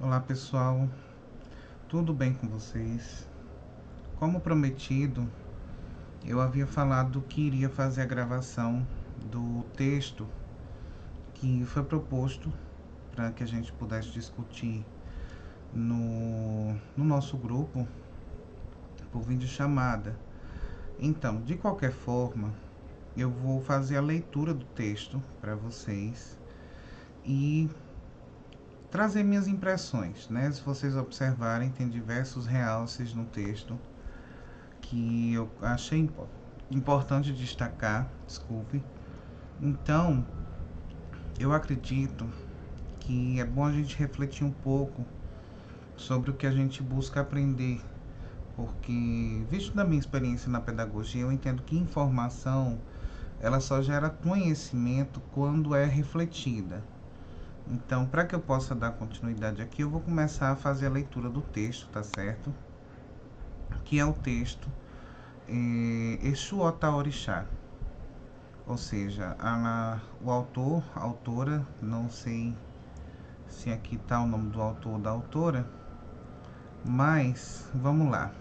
Olá pessoal, tudo bem com vocês? Como prometido, eu havia falado que iria fazer a gravação do texto que foi proposto para que a gente pudesse discutir no nosso grupo por videochamada. Então, de qualquer forma, eu vou fazer a leitura do texto para vocês e trazer minhas impressões, né? Se vocês observarem, tem diversos realces no texto que eu achei importante destacar, desculpe. Então, eu acredito que é bom a gente refletir um pouco sobre o que a gente busca aprender, porque, visto da minha experiência na pedagogia, eu entendo que informação ela só gera conhecimento quando é refletida. Então, para que eu possa dar continuidade aqui, eu vou começar a fazer a leitura do texto, tá certo? Que é o texto Exu Ota Orixá. Ou seja, o autor, a autora, não sei se aqui está o nome do autor ou da autora, mas vamos lá.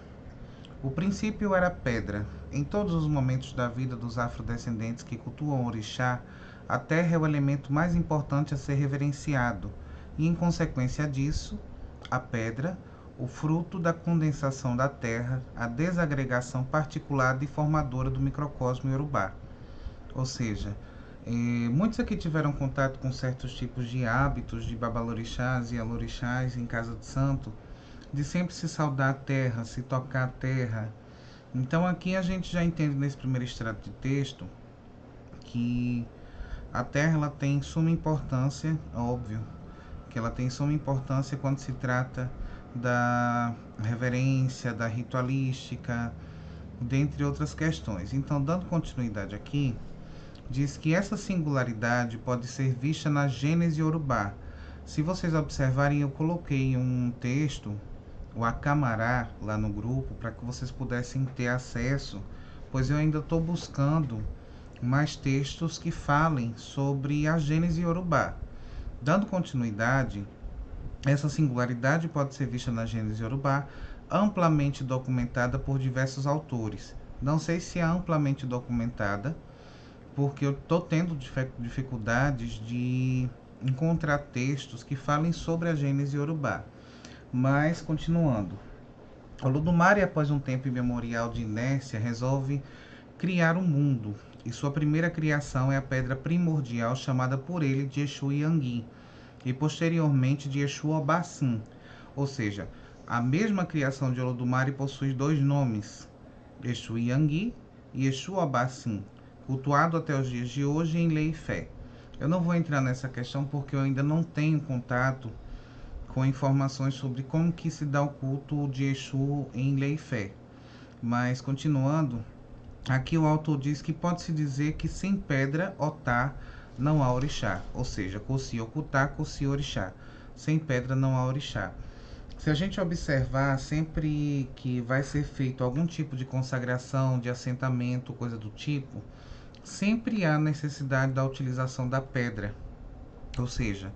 O princípio era pedra. Em todos os momentos da vida dos afrodescendentes que cultuam o orixá, a terra é o elemento mais importante a ser reverenciado, e em consequência disso, a pedra, o fruto da condensação da terra, a desagregação particulada e formadora do microcosmo iorubá. Ou seja, muitos aqui tiveram contato com certos tipos de hábitos de babalorixás e alorixás em casa de santo, de sempre se saudar a terra, se tocar a terra. Então aqui a gente já entende nesse primeiro extrato de texto que a terra ela tem suma importância, óbvio, que ela tem suma importância quando se trata da reverência, da ritualística, dentre outras questões. Então, dando continuidade aqui, diz que essa singularidade pode ser vista na Gênese Iorubá. Se vocês observarem, eu coloquei um texto, o Acamará, lá no grupo, para que vocês pudessem ter acesso, pois eu ainda estou buscando mais textos que falem sobre a Gênese Iorubá. Dando continuidade, essa singularidade pode ser vista na Gênese Iorubá, amplamente documentada por diversos autores. Não sei se é amplamente documentada, porque eu estou tendo dificuldades de encontrar textos que falem sobre a Gênese Iorubá. Mas, continuando. Olodumare, após um tempo imemorial de inércia, resolve criar um mundo, e sua primeira criação é a pedra primordial chamada por ele de Exu Yangui, e posteriormente de Exu Obassin. Ou seja, a mesma criação de Olodumare possui dois nomes, Exu Yangui e Exu Obassin, cultuado até os dias de hoje em lei e fé. Eu não vou entrar nessa questão porque eu ainda não tenho contato com informações sobre como que se dá o culto de Exu em lei e fé. Mas continuando, aqui o autor diz que pode-se dizer que sem pedra, otá, não há orixá. Ou seja, coci ocutá, coci orixá. Sem pedra não há orixá. Se a gente observar, sempre que vai ser feito algum tipo de consagração, de assentamento, coisa do tipo, sempre há necessidade da utilização da pedra. Ou seja,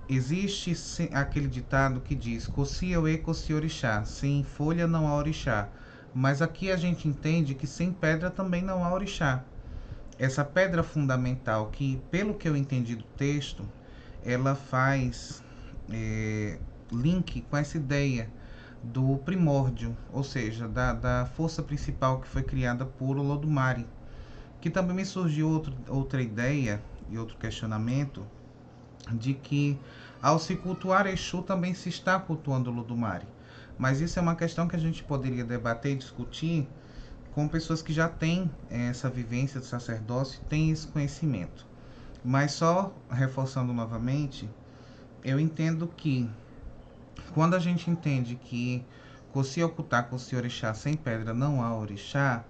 existe aquele ditado que diz coci eu e coci orixá, sem folha não há orixá. Mas aqui a gente entende que sem pedra também não há orixá. Essa pedra fundamental que, pelo que eu entendi do texto, ela faz link com essa ideia do primórdio, ou seja, da força principal que foi criada por Olodumare. Que também me surgiu outra ideia e outro questionamento de que ao se cultuar Exu também se está cultuando Olodumare. Mas isso é uma questão que a gente poderia debater e discutir com pessoas que já têm essa vivência do sacerdócio, têm esse conhecimento. Mas só reforçando novamente, eu entendo que quando a gente entende que coci ocutá, coci orixá, sem pedra não há orixá,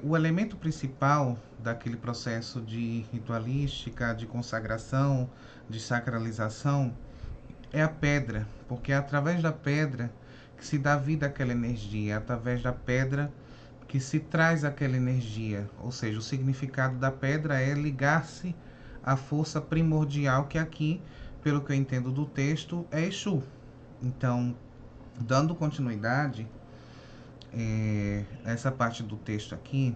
o elemento principal daquele processo de ritualística, de consagração, de sacralização, é a pedra, porque é através da pedra que se dá vida àquela energia, é através da pedra que se traz aquela energia. Ou seja, o significado da pedra é ligar-se à força primordial que aqui pelo que eu entendo do texto, é Exu. Então, dando continuidade, essa parte do texto aqui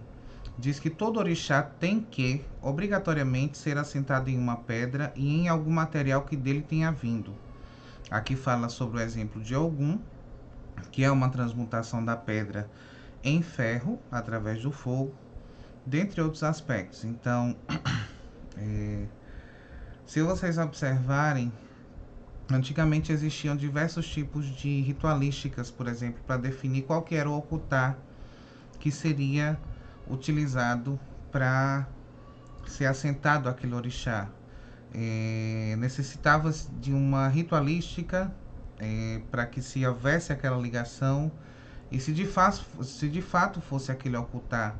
diz que todo orixá tem que, obrigatoriamente, ser assentado em uma pedra e em algum material que dele tenha vindo. Aqui fala sobre o exemplo de Ogum, que é uma transmutação da pedra em ferro, através do fogo, dentre outros aspectos. Então, se vocês observarem, antigamente existiam diversos tipos de ritualísticas, por exemplo, para definir qual que era o ocultar que seria utilizado para ser assentado aquele orixá. Necessitava de uma ritualística para que se houvesse aquela ligação, e se de fato fosse aquele ocultar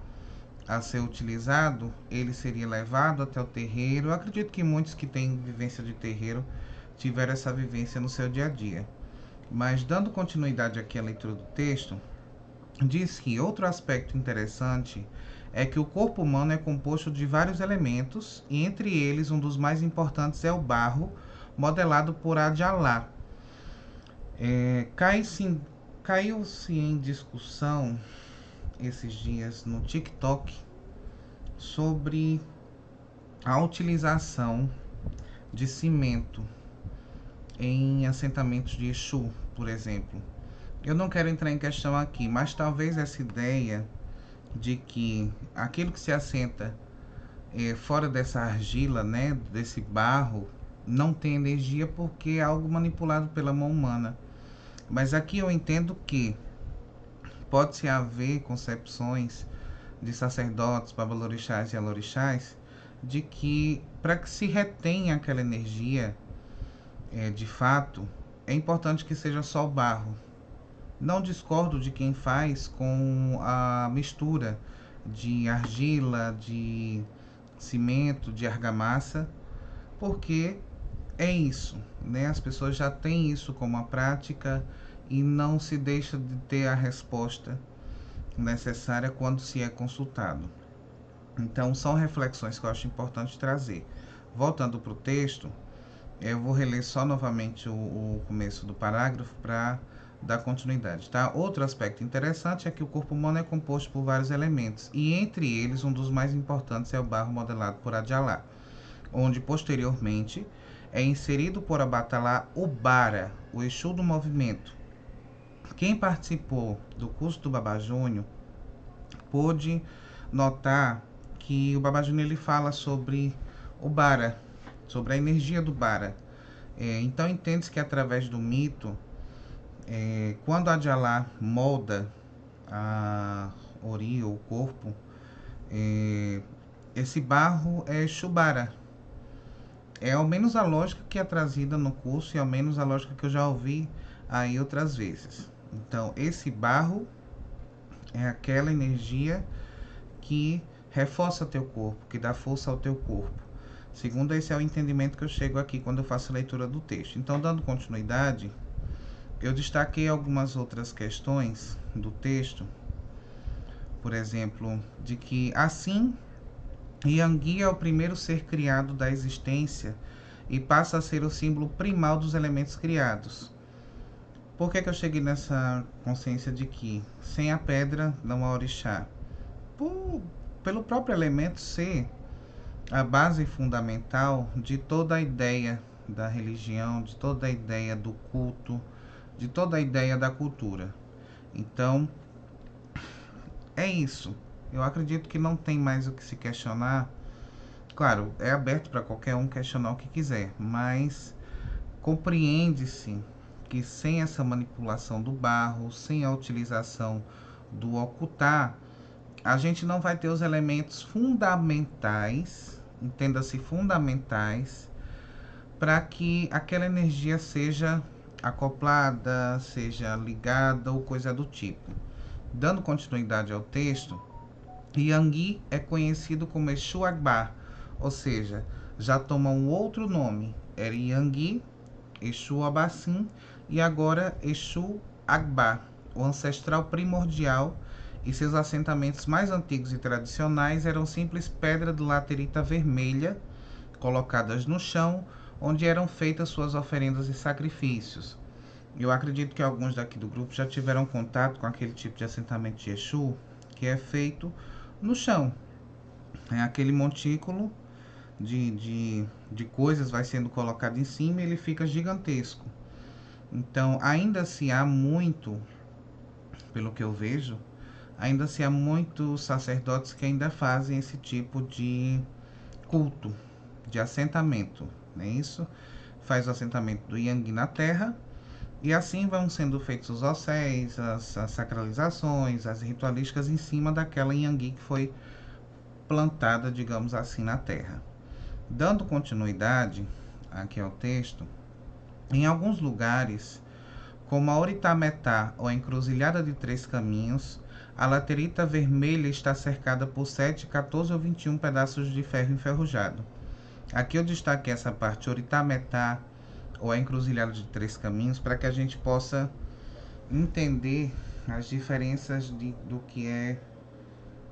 a ser utilizado, ele seria levado até o terreiro. Eu acredito que muitos que têm vivência de terreiro tiveram essa vivência no seu dia a dia. Mas dando continuidade aqui à leitura do texto, diz que outro aspecto interessante é que o corpo humano é composto de vários elementos, e entre eles um dos mais importantes é o barro, modelado por Adjalá. Caiu-se em discussão esses dias no TikTok sobre a utilização de cimento em assentamentos de Exu, por exemplo. Eu não quero entrar em questão aqui, mas talvez essa ideia de que aquilo que se assenta fora dessa argila, né, desse barro, não tem energia porque é algo manipulado pela mão humana. Mas aqui eu entendo que pode-se haver concepções de sacerdotes, babalorixás e alorixás, de que para que se retenha aquela energia, de fato, é importante que seja só o barro. Não discordo de quem faz com a mistura de argila, de cimento, de argamassa, porque é isso, né? As pessoas já têm isso como uma prática e não se deixa de ter a resposta necessária quando se é consultado. Então, são reflexões que eu acho importante trazer. Voltando para o texto, eu vou reler só novamente o começo do parágrafo para dar continuidade, tá? Outro aspecto interessante é que o corpo humano é composto por vários elementos, e entre eles um dos mais importantes é o barro modelado por Adjalá, onde posteriormente é inserido por Abatalá o Bara, o Exu do movimento. Quem participou do curso do Baba Júnior pôde notar que o Baba Júnior ele fala sobre o Bara, sobre a energia do Bara. Então entende-se que através do mito, quando Adjalá molda a ori, ou o corpo, esse barro é Shubara. É ao menos a lógica que é trazida no curso e ao menos a lógica que eu já ouvi aí outras vezes. Então, esse barro é aquela energia que reforça teu corpo, que dá força ao teu corpo. Segundo, esse é o entendimento que eu chego aqui quando eu faço a leitura do texto. Então, dando continuidade, eu destaquei algumas outras questões do texto, por exemplo, de que assim Yangui é o primeiro ser criado da existência e passa a ser o símbolo primal dos elementos criados. Por que eu cheguei nessa consciência de que sem a pedra não há orixá? Pelo próprio elemento ser a base fundamental de toda a ideia da religião, de toda a ideia do culto, de toda a ideia da cultura. Então, é isso. Eu acredito que não tem mais o que se questionar. Claro, é aberto para qualquer um questionar o que quiser, mas compreende-se que sem essa manipulação do barro, sem a utilização do ocultar, a gente não vai ter os elementos fundamentais, entenda-se fundamentais, para que aquela energia seja acoplada, seja ligada ou coisa do tipo. Dando continuidade ao texto, Yangui é conhecido como Exu Agbar, ou seja, já toma um outro nome. Era Yangui, Exu Abassim e agora Exu Agbar, o ancestral primordial, e seus assentamentos mais antigos e tradicionais eram simples pedras de laterita vermelha colocadas no chão, onde eram feitas suas oferendas e sacrifícios. Eu acredito que alguns daqui do grupo já tiveram contato com aquele tipo de assentamento de Exu, que é feito no chão. É aquele montículo de coisas vai sendo colocado em cima e ele fica gigantesco. Então, ainda se há muito, pelo que eu vejo, ainda se há muitos sacerdotes que ainda fazem esse tipo de culto, de assentamento, não é isso? Faz o assentamento do Yangui na terra e assim vão sendo feitos os osséis, as sacralizações, as ritualísticas em cima daquela Yangui que foi plantada, digamos assim, na terra. Dando continuidade aqui ao texto, em alguns lugares, como a Oritametá ou a Encruzilhada de Três Caminhos, a laterita vermelha está cercada por 7, 14 ou 21 pedaços de ferro enferrujado. Aqui eu destaquei essa parte Oritametá ou a Encruzilhada de Três Caminhos para que a gente possa entender as diferenças do que é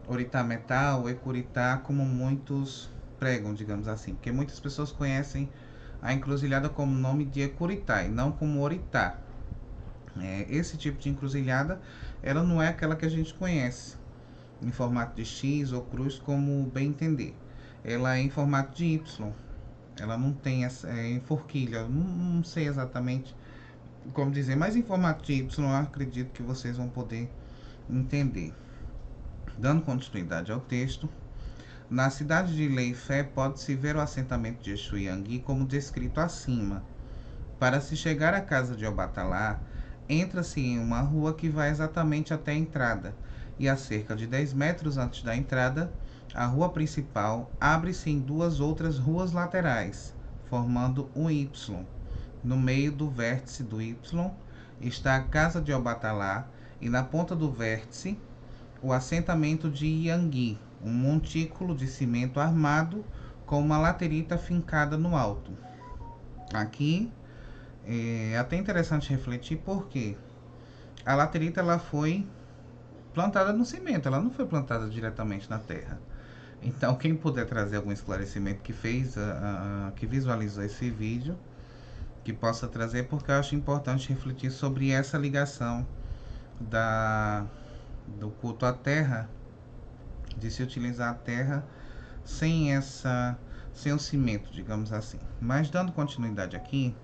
Oritametá ou Ecuritá, como muitos pregam, digamos assim, porque muitas pessoas conhecem a encruzilhada como nome de Ecuritá e não como Oritá. Esse tipo de encruzilhada, ela não é aquela que a gente conhece em formato de X ou cruz, como bem entender. Ela é em formato de Y. Ela não tem essa, em forquilha. Não sei exatamente como dizer, mas em formato de Y eu acredito que vocês vão poder entender. Dando continuidade ao texto, na cidade de Leifé pode-se ver o assentamento de Exu Yangui como descrito acima. Para se chegar à casa de Obatalá, entra-se em uma rua que vai exatamente até a entrada, e a cerca de 10 metros antes da entrada, a rua principal abre-se em duas outras ruas laterais, formando um Y. No meio do vértice do Y está a casa de Obatalá e na ponta do vértice o assentamento de Yangui, um montículo de cimento armado com uma laterita fincada no alto. Aqui é até interessante refletir porque a laterita ela foi plantada no cimento, ela não foi plantada diretamente na terra. Então, quem puder trazer algum esclarecimento que fez, que visualizou esse vídeo, que possa trazer, porque eu acho importante refletir sobre essa ligação do culto à terra, de se utilizar a terra sem o cimento, digamos assim. Mas dando continuidade aqui,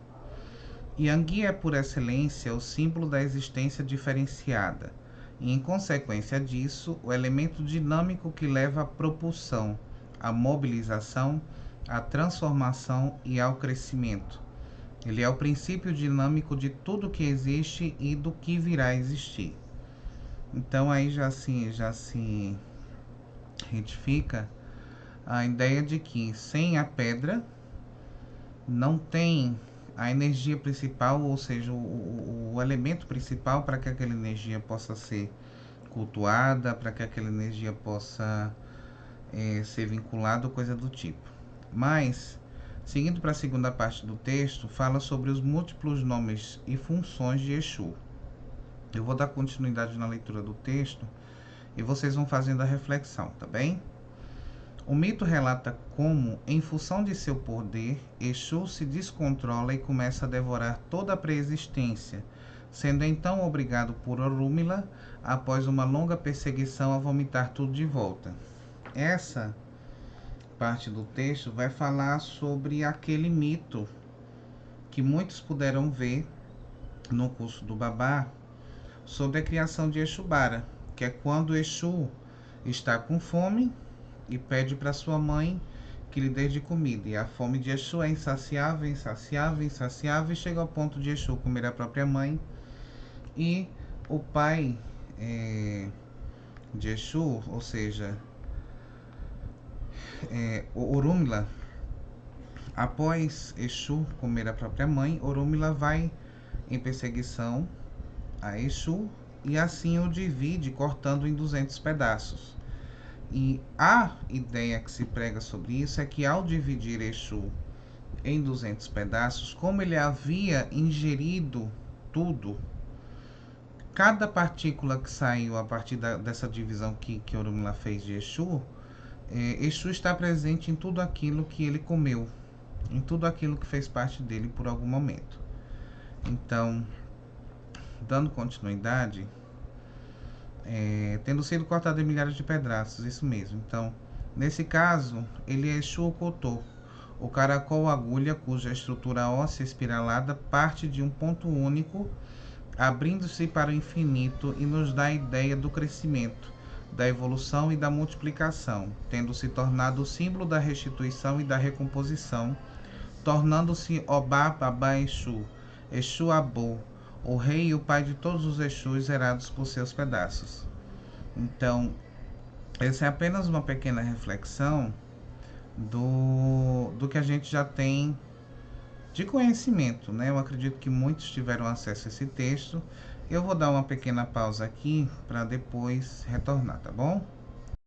Yangui é por excelência o símbolo da existência diferenciada e, em consequência disso, o elemento dinâmico que leva à propulsão, à mobilização, à transformação e ao crescimento. Ele é o princípio dinâmico de tudo que existe e do que virá a existir. Então aí já se retifica a ideia de que sem a pedra não tem a energia principal, ou seja, o elemento principal para que aquela energia possa ser cultuada, para que aquela energia possa ser vinculada ou coisa do tipo. Mas, seguindo para a segunda parte do texto, fala sobre os múltiplos nomes e funções de Exu. Eu vou dar continuidade na leitura do texto e vocês vão fazendo a reflexão, tá bem? O mito relata como, em função de seu poder, Exu se descontrola e começa a devorar toda a preexistência, sendo então obrigado por Orúmila, após uma longa perseguição, a vomitar tudo de volta. Essa parte do texto vai falar sobre aquele mito que muitos puderam ver no curso do Babá, sobre a criação de Exubara, que é quando Exu está com fome e pede para sua mãe que lhe dê de comida. E a fome de Exu é insaciável, insaciável, insaciável, e chega ao ponto de Exu comer a própria mãe. E o pai de Exu, ou seja, o Orúmila, após Exu comer a própria mãe, Orúmila vai em perseguição a Exu e assim o divide, cortando em 200 pedaços. E a ideia que se prega sobre isso é que ao dividir Exu em 200 pedaços, como ele havia ingerido tudo, cada partícula que saiu a partir dessa divisão que Orunmila fez de Exu, Exu está presente em tudo aquilo que ele comeu. em tudo aquilo que fez parte dele por algum momento. Então, dando continuidade, tendo sido cortado em milhares de pedaços, isso mesmo. Então, nesse caso, ele é Exu Okotô, o caracol agulha cuja estrutura óssea espiralada parte de um ponto único, abrindo-se para o infinito e nos dá a ideia do crescimento, da evolução e da multiplicação, tendo se tornado o símbolo da restituição e da recomposição, tornando-se Obá Babá Exu, Exu Abô, o rei e o pai de todos os Exus zerados por seus pedaços. Então, essa é apenas uma pequena reflexão do que a gente já tem de conhecimento, né? Eu acredito que muitos tiveram acesso a esse texto. Eu vou dar uma pequena pausa aqui para depois retornar, tá bom?